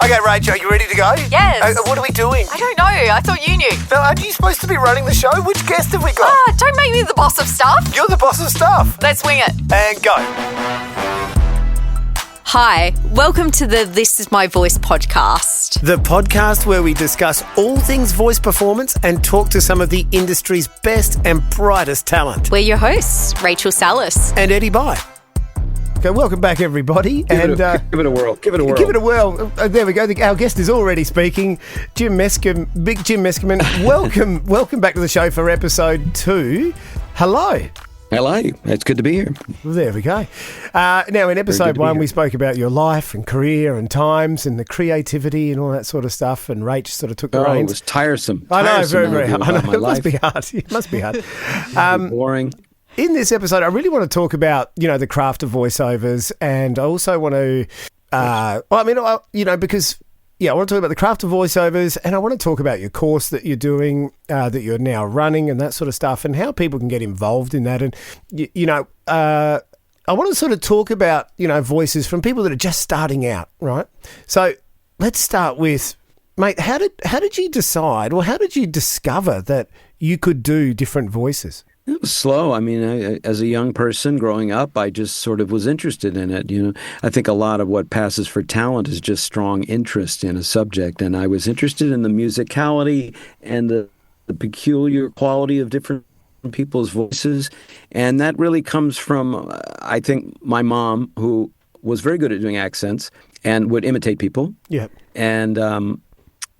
Okay, Rach, are you ready to go? Yes. What are we doing? I don't know. I thought you knew. Phil, aren't you supposed to be running the show? Which guest have we got? Don't make me the boss of stuff. You're the boss of stuff. Let's wing it. And go. Hi, welcome to the This Is My Voice podcast. The podcast where we discuss all things voice performance and talk to some of the industry's best and brightest talent. We're your hosts, Rachel Salas. And Eddie Bye. Okay, welcome back, everybody. Give it a whirl. Give it a whirl. Give it a whirl. There we go. Our guest is already speaking. Jim Meskimen, Big Jim Meskimen. Welcome back to the show for episode 2. Hello. Hello. It's good to be here. Well, there we go. Now, in episode 1, we spoke about your life and career and times and the creativity and all that sort of stuff. And Rach sort of took the reins. It was tiresome. I know, very hard. I know. It life. Must be hard. It must be hard. Boring. In this episode, I really want to talk about, the craft of voiceovers, and I also want to, I want to talk about the craft of voiceovers, and I want to talk about your course that you're doing, that you're now running, and that sort of stuff, and how people can get involved in that. And I want to sort of talk about, voices from people that are just starting out, right? So let's start with, mate, how did you decide, or how did you discover that you could do different voices? It was slow. I mean, as a young person growing up, I just sort of was interested in it. I think a lot of what passes for talent is just strong interest in a subject. And I was interested in the musicality and the peculiar quality of different people's voices. And that really comes from, I think, my mom, who was very good at doing accents and would imitate people. Yeah. And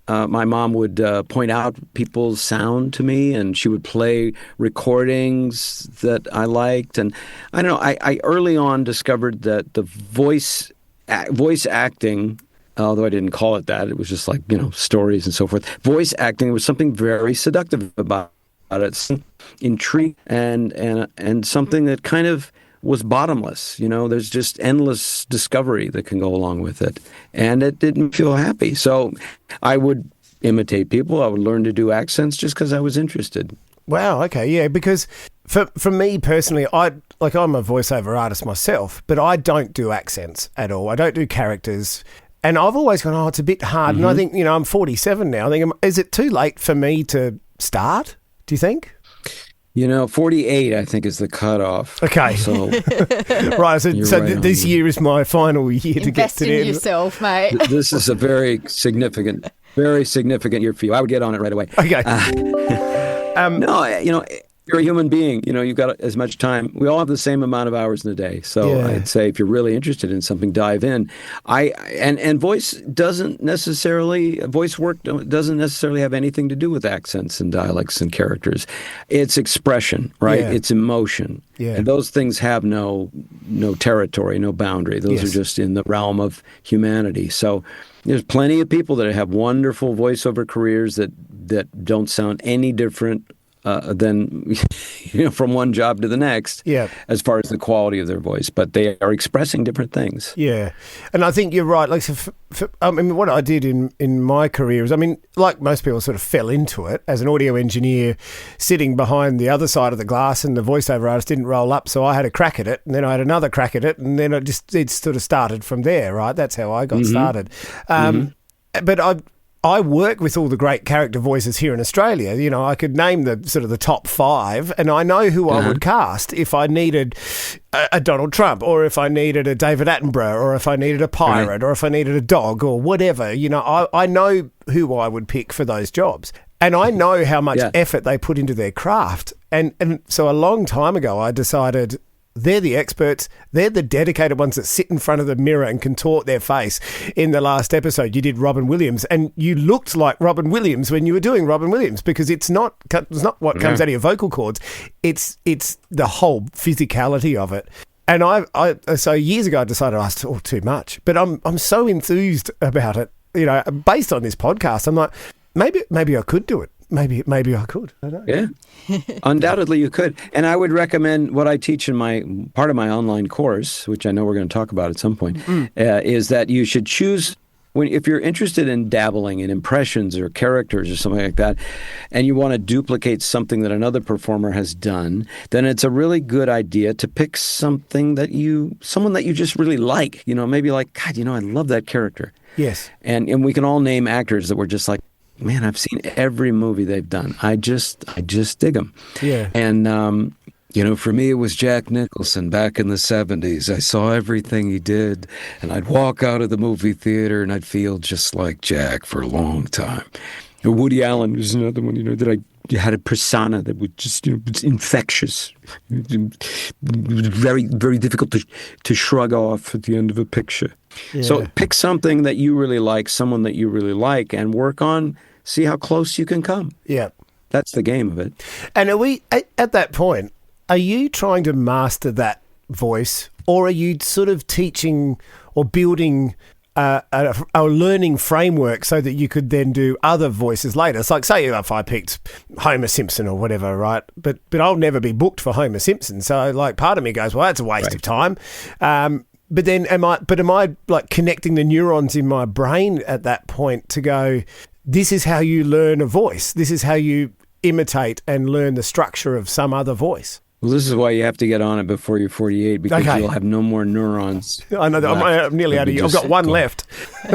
my mom would point out people's sound to me, and she would play recordings that I liked. And I don't know, I early on discovered that the voice acting, although I didn't call it that, it was just like, stories and so forth. Voice acting was something very seductive about it, intrigue, and something that kind of was bottomless. There's just endless discovery that can go along with it. And it didn't feel happy. So I would imitate people. I would learn to do accents just because I was interested. Wow, okay, yeah, because for me personally, I'm a voiceover artist myself, but I don't do accents at all. I don't do characters. And I've always gone, it's a bit hard. Mm-hmm. And I think, I'm 47 now. I think, is it too late for me to start, do you think? 48, I think, is the cutoff. Okay. So, right. So this year is my final year to get to the end. Invest in yourself, mate. This is a very significant year for you. I would get on it right away. Okay. No, you're a human being. You've got as much time. We all have the same amount of hours in a day. So yeah. I'd say if you're really interested in something, dive in. Voice work doesn't necessarily have anything to do with accents and dialects and characters. It's expression, right? Yeah. It's emotion. Yeah. And those things have no territory, no boundary. Those are just in the realm of humanity. So there's plenty of people that have wonderful voiceover careers that don't sound any different than from one job to the next, as far as the quality of their voice, but they are expressing different things. Yeah, and I think you're right. Like, what I did in my career is, like most people, sort of fell into it as an audio engineer, sitting behind the other side of the glass, and the voiceover artist didn't roll up, so I had a crack at it, and then I had another crack at it, and then it sort of started from there. Right, that's how I got started. But I work with all the great character voices here in Australia. I could name the top 5, and I know who I would cast if I needed a Donald Trump, or if I needed a David Attenborough, or if I needed a pirate, or if I needed a dog, or whatever. I know who I would pick for those jobs. And I know how much effort they put into their craft. And so a long time ago, I decided they're the experts. They're the dedicated ones that sit in front of the mirror and contort their face. In the last episode, you did Robin Williams, and you looked like Robin Williams when you were doing Robin Williams, because it's not what comes out of your vocal cords. It's the whole physicality of it. And so years ago, I decided I was too much. But I'm so enthused about it. Based on this podcast, I'm like, maybe I could do it. Maybe I could. I don't know. Yeah, undoubtedly you could. And I would recommend what I teach in part of my online course, which I know we're going to talk about at some point, is that you should choose if you're interested in dabbling in impressions or characters or something like that, and you want to duplicate something that another performer has done, then it's a really good idea to pick someone that you just really like. Maybe like, God, I love that character. Yes. And we can all name actors that we're just like, man, I've seen every movie they've done. I just dig them. Yeah. And for me, it was Jack Nicholson back in the 70s. I saw everything he did, and I'd walk out of the movie theater and I'd feel just like Jack for a long time. Woody Allen was another one, that I had a persona that was just, was infectious. It was very, very difficult to shrug off at the end of a picture. Yeah. So pick something that you really like, someone that you really like, and work on, see how close you can come. Yeah. That's the game of it. And are we, at that point, are you trying to master that voice, or are you sort of teaching or building a learning framework so that you could then do other voices later? It's like, say if I picked Homer Simpson or whatever, right? But I'll never be booked for Homer Simpson. So like part of me goes, well, that's a waste of time. But then am I like connecting the neurons in my brain at that point to go, this is how you learn a voice. This is how you imitate and learn the structure of some other voice. Well, this is why you have to get on it before you're 48, because you'll have no more neurons. I know that I'm nearly out of. I've got one left.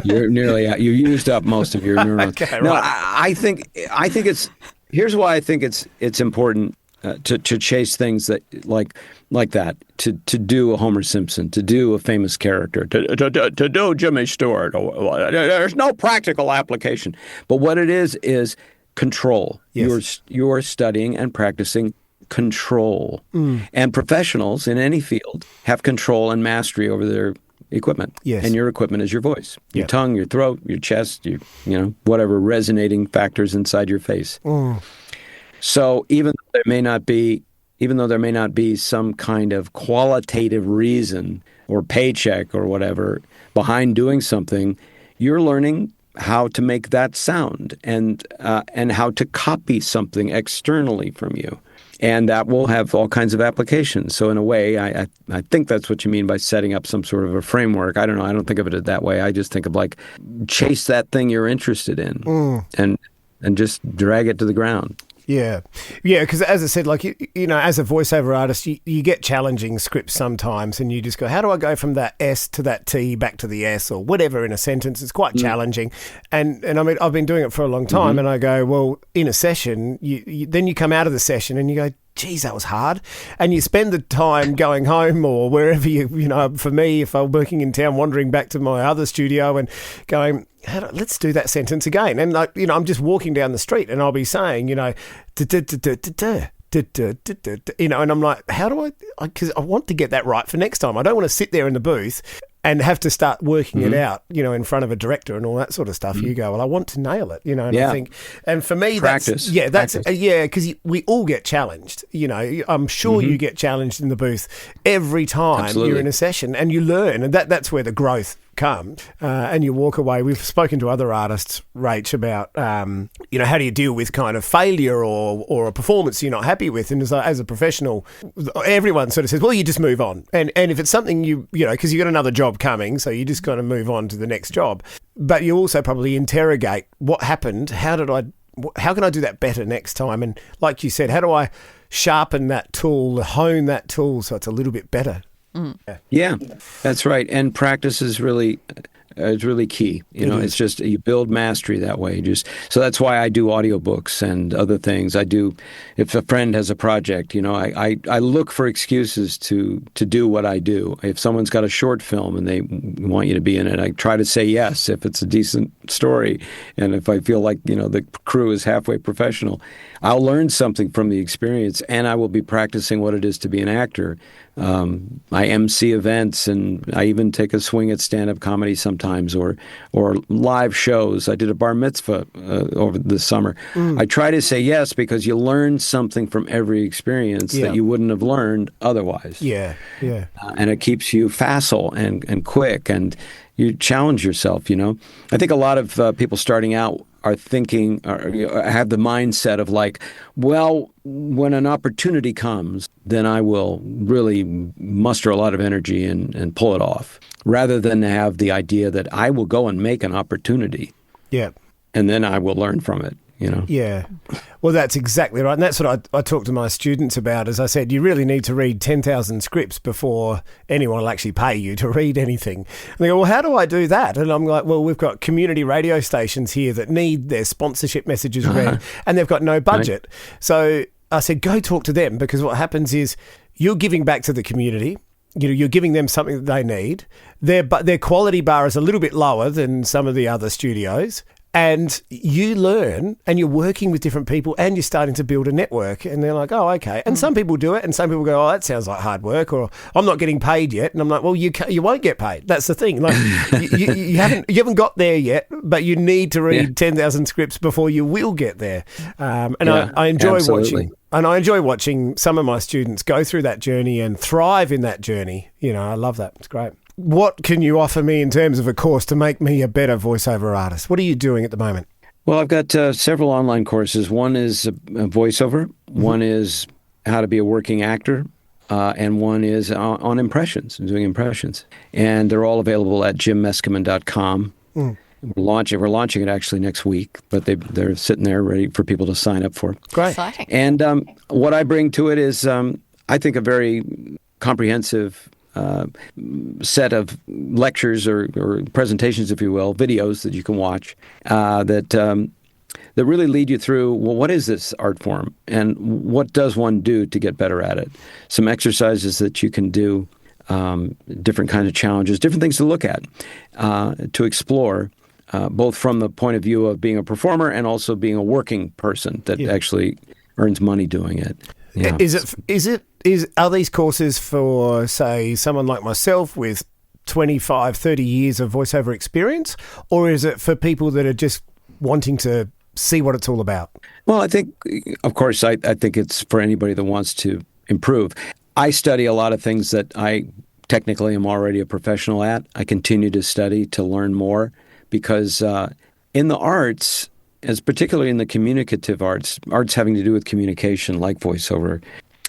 You're nearly out. You used up most of your neurons. Okay, no, right. I think it's. Here's why I think it's important to chase things that like that, to do a Homer Simpson, to do a famous character, to do Jimmy Stewart. There's no practical application, but what it is control. Yes. You're studying and practicing control. And professionals in any field have control and mastery over their equipment. Yes. And your equipment is your voice, your tongue, your throat, your chest, whatever resonating factors inside your face. So even though there may not be some kind of qualitative reason or paycheck or whatever behind doing something, you're learning how to make that sound and how to copy something externally from you. And that will have all kinds of applications. So in a way, I think that's what you mean by setting up some sort of a framework. I don't know. I don't think of it that way. I just think of like, chase that thing you're interested in and just drag it to the ground. Yeah. Because as I said, like, as a voiceover artist, you get challenging scripts sometimes, and you just go, how do I go from that S to that T back to the S or whatever in a sentence? It's quite challenging. And I mean, I've been doing it for a long time, and I go, well, in a session, then you come out of the session and you go, geez, that was hard. And you spend the time going home or wherever for me, if I'm working in town, wandering back to my other studio and going, let's do that sentence again. And I'm just walking down the street and I'll be saying, and I'm like, how do I, because I want to get that right for next time. I don't want to sit there in the booth and have to start working it out, in front of a director and all that sort of stuff. You go, well, I want to nail it, and I think, and for me, Practice. because we all get challenged, I'm sure you get challenged in the booth every time you're in a session, and you learn, and that's where the growth comes, and you walk away. We've spoken to other artists, Rach, about, how do you deal with kind of failure or a performance you're not happy with, and as a professional, everyone sort of says, well, you just move on, and if it's something because you've got another job coming, so you just kind of move on to the next job. But you also probably interrogate what happened. How can I do that better next time? And like you said, how do I sharpen that tool, hone that tool so it's a little bit better? Yeah, that's right. And practice is really key. It's just you build mastery that way. So that's why I do audiobooks and other things. I do, if a friend has a project, I look for excuses to do what I do. If someone's got a short film and they want you to be in it, I try to say yes if it's a decent story. And if I feel like, the crew is halfway professional, I'll learn something from the experience, and I will be practicing what it is to be an actor. I MC events, and I even take a swing at stand-up comedy sometimes, or live shows. I did a bar mitzvah over the summer. I try to say yes because you learn something from every experience that you wouldn't have learned otherwise. Yeah. And it keeps you facile and quick, and you challenge yourself, I think a lot of people starting out are thinking, or have the mindset of like, well, when an opportunity comes, then I will really muster a lot of energy and pull it off, rather than have the idea that I will go and make an opportunity. Yeah. And then I will learn from it. Yeah. Well, that's exactly right. And that's what I talk to my students about. As I said, you really need to read 10,000 scripts before anyone will actually pay you to read anything. And they go, well, how do I do that? And I'm like, well, we've got community radio stations here that need their sponsorship messages read, and they've got no budget. Right. So I said, go talk to them, because what happens is you're giving back to the community. You're giving them something that they need. Their quality bar is a little bit lower than some of the other studios. And you learn, and you're working with different people, and you're starting to build a network. And they're like, oh, okay. And some people do it, and some people go, oh, that sounds like hard work, or I'm not getting paid yet. And I'm like, well, you won't get paid. That's the thing. Like, you haven't got there yet, but you need to read 10,000 scripts before you will get there. I enjoy watching. And I enjoy watching some of my students go through that journey and thrive in that journey. I love that. It's great. What can you offer me in terms of a course to make me a better voiceover artist? What are you doing at the moment? Well, I've got several online courses. One is a voiceover. Mm-hmm. One is how to be a working actor. And one is on impressions, doing impressions. And they're all available at jimmeskimen.com. Mm. We're launching it actually next week, but they're sitting there ready for people to sign up for. Great. Exciting. And what I bring to it is, I think, a very comprehensive set of lectures or presentations, if you will, videos that you can watch that really lead you through, well, what is this art form and what does one do to get better at it? Some exercises that you can do, different kinds of challenges, different things to look at, to explore, both from the point of view of being a performer and also being a working person that actually earns money doing it. Yeah. Are these courses for, say, someone like myself with 25, 30 years of voiceover experience, or is it for people that are just wanting to see what it's all about? Well, I think, of course, I think it's for anybody that wants to improve. I study a lot of things that I technically am already a professional at. I continue to study to learn more because in the arts, as particularly in the communicative arts having to do with communication like voiceover,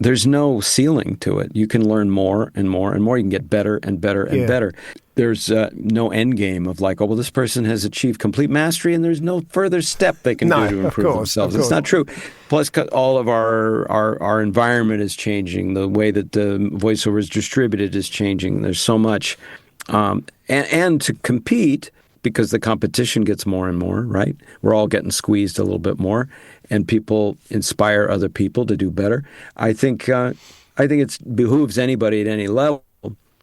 there's no ceiling to it. You can learn more and more and more. You can get better and better and better. There's no end game of like, oh, well, this person has achieved complete mastery and there's no further step they can do to improve themselves. It's not true. Plus, all of our environment is changing. The way that the voiceover is distributed is changing. There's so much. And to compete, because the competition gets more and more, right? We're all getting squeezed a little bit more, and people inspire other people to do better. I think it behooves anybody at any level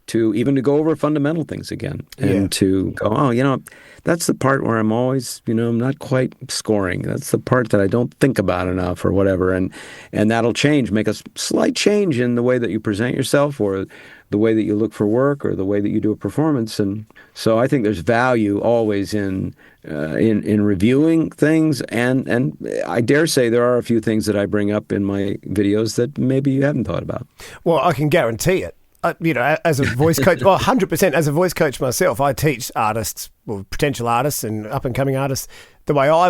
to go over fundamental things again and to go, oh, that's the part where I'm always, I'm not quite scoring. That's the part that I don't think about enough or whatever. And that'll change, make a slight change in the way that you present yourself or the way that you look for work or the way that you do a performance. And so I think there's value always in reviewing things. And I dare say there are a few things that I bring up in my videos that maybe you haven't thought about. Well, I can guarantee it. As a voice coach, 100%, as a voice coach myself, I teach artists, or potential artists and up-and-coming artists, the way I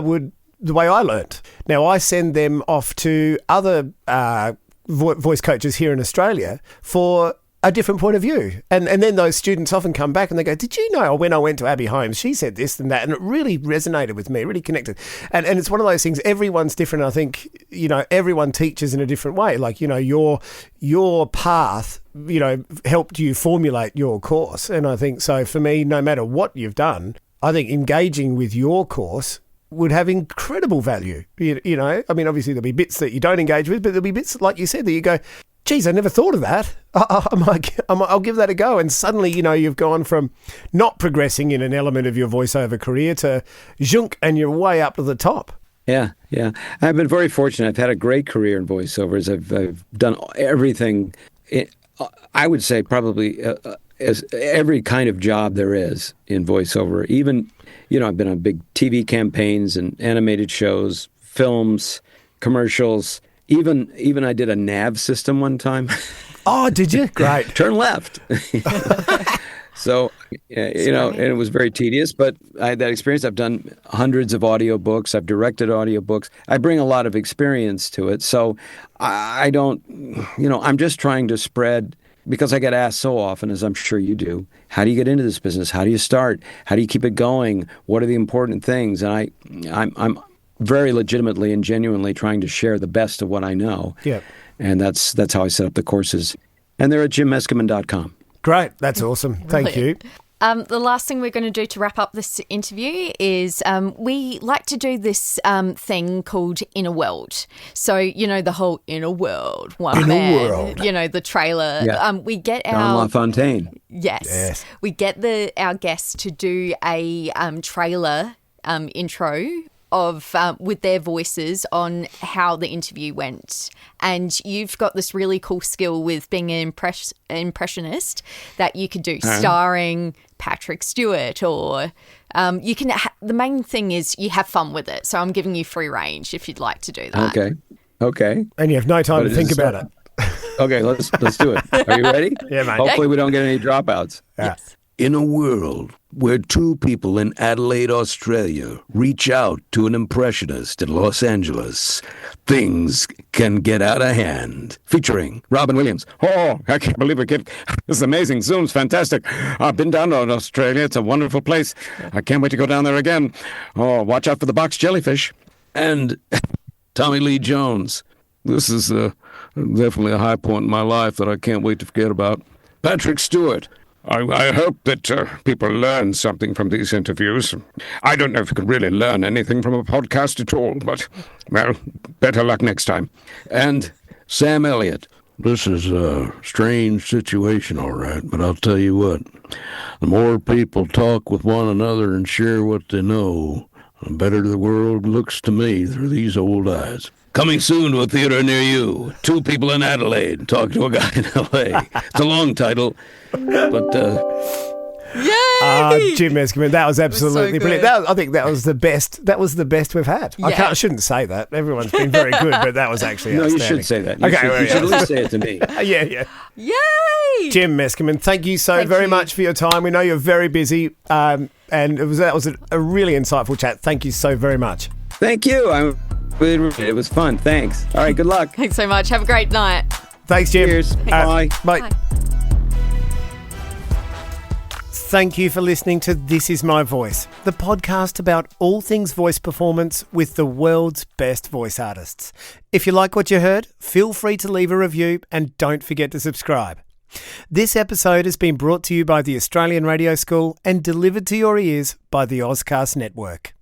learnt. Now, I send them off to other voice coaches here in Australia for a different point of view. And then those students often come back and they go, did you know when I went to Abby Holmes, she said this and that, and it really resonated with me, really connected. And it's one of those things, everyone's different. I think, everyone teaches in a different way. Like, your path, helped you formulate your course. And I think so for me, no matter what you've done, I think engaging with your course would have incredible value. Obviously there'll be bits that you don't engage with, but there'll be bits, like you said, that you go, geez, I never thought of that. I'll give that a go. And suddenly, you've gone from not progressing in an element of your voiceover career to zhunk, and you're way up to the top. Yeah. I've been very fortunate. I've had a great career in voiceovers. I've done everything. I would say probably as every kind of job there is in voiceover. Even, I've been on big TV campaigns and animated shows, films, commercials. Even I did a nav system one time. Oh, did you? Great. Turn left. So, and it was very tedious, but I had that experience. I've done hundreds of audiobooks. I've directed audiobooks. I bring a lot of experience to it. So I don't, I'm just trying to spread, because I get asked so often, as I'm sure you do, how do you get into this business? How do you start? How do you keep it going? What are the important things? And I'm very legitimately and genuinely trying to share the best of what I know. Yeah. And that's how I set up the courses. And they're at jimmeskimen.com. Great. That's awesome. Thank you. The last thing we're going to do to wrap up this interview is we like to do this thing called Inner World. So, the whole Inner World, one man, World. The trailer. Yeah. We get Don LaFontaine. Yes. We get our guests to do a trailer intro of with their voices on how the interview went. And you've got this really cool skill with being an impressionist that you could do starring Patrick Stewart, or you can. The main thing is you have fun with it. So I'm giving you free range if you'd like to do that. Okay. And you have no time to think about it. Okay, let's do it. Are you ready? Yeah, mate. Hopefully we don't get any dropouts. Yes. In a world where two people in Adelaide, Australia reach out to an impressionist in Los Angeles, things can get out of hand. Featuring Robin Williams. Oh, I can't believe it. This is amazing. Zoom's fantastic. I've been down to Australia. It's a wonderful place. I can't wait to go down there again. Oh, watch out for the box jellyfish. And Tommy Lee Jones. This is definitely a high point in my life that I can't wait to forget about. Patrick Stewart. I hope that people learn something from these interviews. I don't know if you can really learn anything from a podcast at all, but, well, better luck next time. And Sam Elliott. This is a strange situation, all right, but I'll tell you what. The more people talk with one another and share what they know, the better the world looks to me through these old eyes. Coming soon to a theater near you. Two people in Adelaide talk to a guy in L.A. It's a long title, but... Yay! Jim Meskimen, that was absolutely good. brilliant. I think that was the best. That was the best we've had. Yeah. I shouldn't say that. Everyone's been very good, but that was actually No, you outstanding. should say that. You should at least say it to me. Yeah. Yay! Jim Meskimen, thank you so very much for your time. We know you're very busy, and that was a really insightful chat. Thank you so very much. Thank you. It was fun. Thanks. All right, good luck. Thanks so much. Have a great night. Thanks, Jim. Cheers. Bye. Bye. Thank you for listening to This Is My Voice, the podcast about all things voice performance with the world's best voice artists. If you like what you heard, feel free to leave a review and don't forget to subscribe. This episode has been brought to you by the Australian Radio School and delivered to your ears by the Ozcast Network.